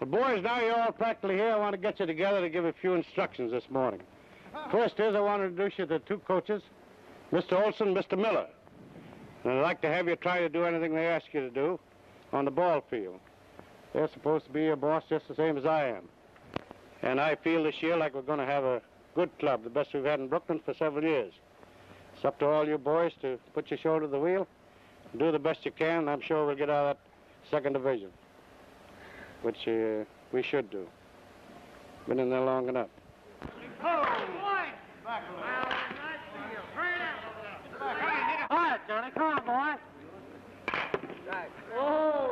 The boys, now you're all practically here. I want to get you together to give a few instructions this morning. First is I want to introduce you to two coaches, Mr. Olson and Mr. Miller. And I'd like to have you try to do anything they ask you to do on the ball field. They're supposed to be your boss just the same as I am. And I feel this year like we're going to have a good club, the best we've had in Brooklyn for several years. It's up to all you boys to put your shoulder to the wheel, do the best you can, and I'm sure we'll get out of that second division, which we should do. Been in there long enough. All right, Johnny, come on, boy. Right. Oh.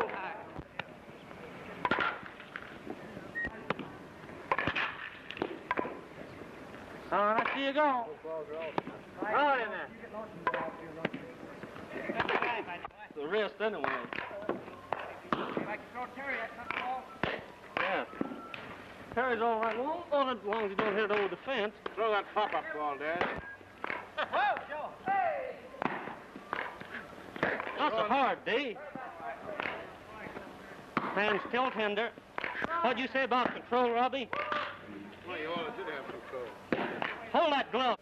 All right, here you go. Right in there. The wrist, anyway. Yeah. Terry's all right. Well, as long as you don't hit it over the fence. Throw that pop-up ball, Dad. Not so hard, D. Hands still tender. What'd you say about control, Robbie? Well, you all did have control. Hold that glove.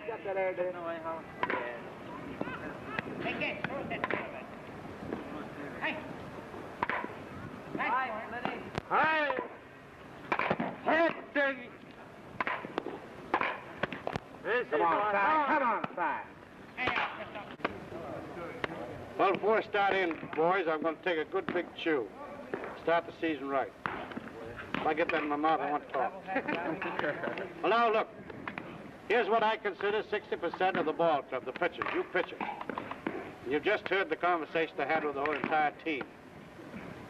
Got that air there. Hey. Hi. Head, Dougie. Come on, side. Come on, side. Well, before I start in, boys, I'm going to take a good big chew. Start the season right. If I get that in my mouth, I want to talk. Well, now, look. Here's what I consider 60% of the ball club, the pitchers, you pitchers. You've just heard the conversation I had with the whole entire team.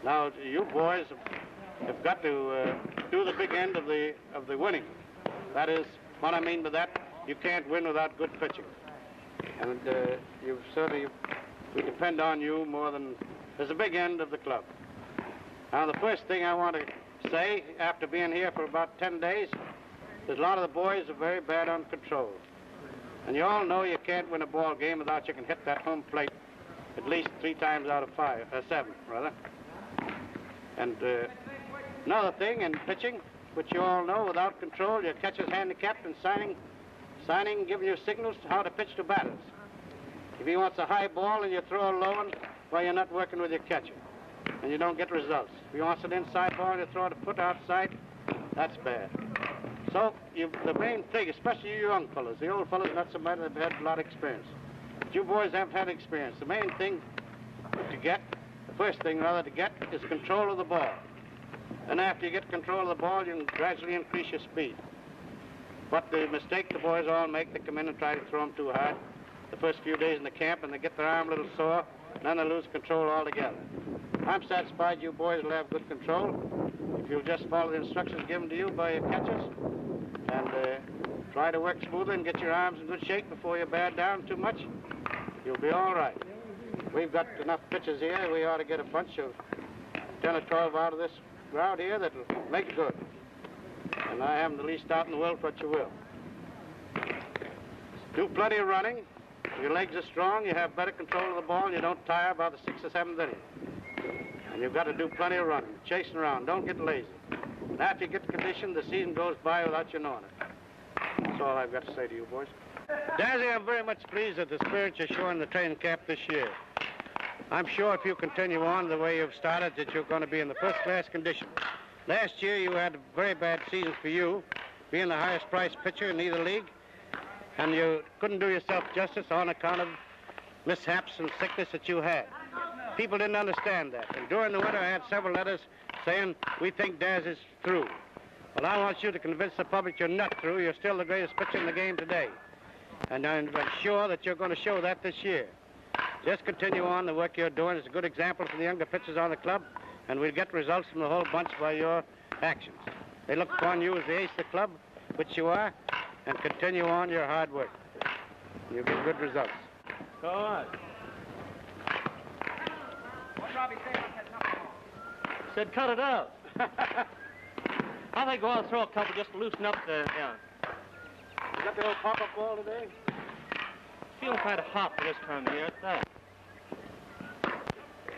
Now, you boys have got to do the big end of the winning. That is, what I mean by that, you can't win without good pitching. And we depend on you more than, there's a big end of the club. Now, the first thing I want to say, after being here for about 10 days, is a lot of the boys are very bad on control. And you all know you can't win a ball game without you can hit that home plate at least 3 times out of 7, rather. And another thing in pitching, which you all know, without control, your catcher's handicapped and signing, giving you signals how to pitch to batters. If he wants a high ball and you throw a low one, well, you're not working with your catcher, and you don't get results. If he wants an inside ball and you throw it a foot outside, that's bad. So the main thing, especially you young fellas, the old fellas not so bad, they've had a lot of experience. But you boys haven't had experience. The main thing to get, the first thing rather to get, is control of the ball. And after you get control of the ball, you can gradually increase your speed. But the mistake the boys all make, they come in and try to throw them too hard the first few days in the camp, and they get their arm a little sore, and then they lose control altogether. I'm satisfied you boys will have good control if you'll just follow the instructions given to you by your catchers and try to work smoothly and get your arms in good shape before you bear down too much. You'll be all right. We've got enough pitchers here. We ought to get a bunch of 10 or 12 out of this crowd here that'll make good. And I haven't the least doubt in the world what you will. Do plenty of running. If your legs are strong, you have better control of the ball, and you don't tire about the 6th or 7th inning. And you've got to do plenty of running, chasing around. Don't get lazy. And after you get conditioned, the season goes by without you knowing it. That's all I've got to say to you, boys. Dazzy, I'm very much pleased at the spirit you're showing in the training camp this year. I'm sure if you continue on the way you've started that you're going to be in the first-class condition. Last year you had a very bad season for you, being the highest-priced pitcher in either league, and you couldn't do yourself justice on account of mishaps and sickness that you had. People didn't understand that. And during the winter I had several letters saying, we think Daz is through. Well, I want you to convince the public you're not through. You're still the greatest pitcher in the game today. And I'm sure that you're going to show that this year. Just continue on the work you're doing. It's a good example for the younger pitchers on the club, and we'll get results from the whole bunch by your actions. They look upon you as the ace of the club, which you are, and continue on your hard work. You'll get good results. Go on. What's Robbie saying about that knuckleball? Said cut it out. I think go out and throw a couple just to loosen up the, yeah. You got the old pop-up ball today? Feeling kind of hot for this time of year, that.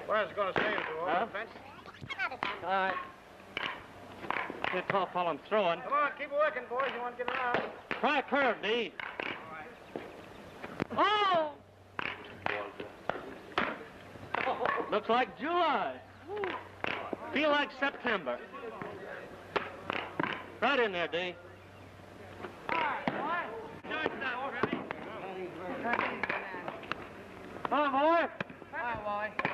What I was going to say to you, Huh? Fence. All right. Good tall fellow I'm throwing. Come on, keep working, boys. You want to get around. Try a curve, D. Oh! Looks like July. Feel like September. Right in there, D. Come on, boy. Hi, boy.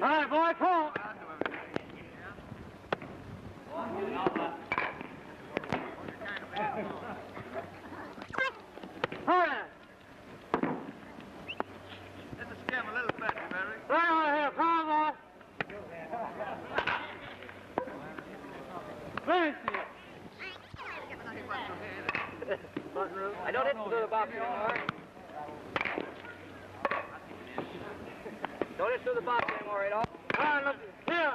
All right, boy, pull. Hurry. Let's scam a little bit, Mary. Right over here. Come on, boy. Let me see it. I don't hit through the box anymore. Don't hit through the box anymore, Adolfo. All right, look here.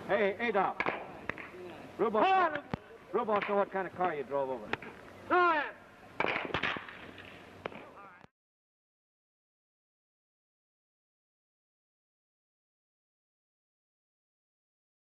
Hey, Adolf. Rube wants to know what kind of car you drove over. Go ahead.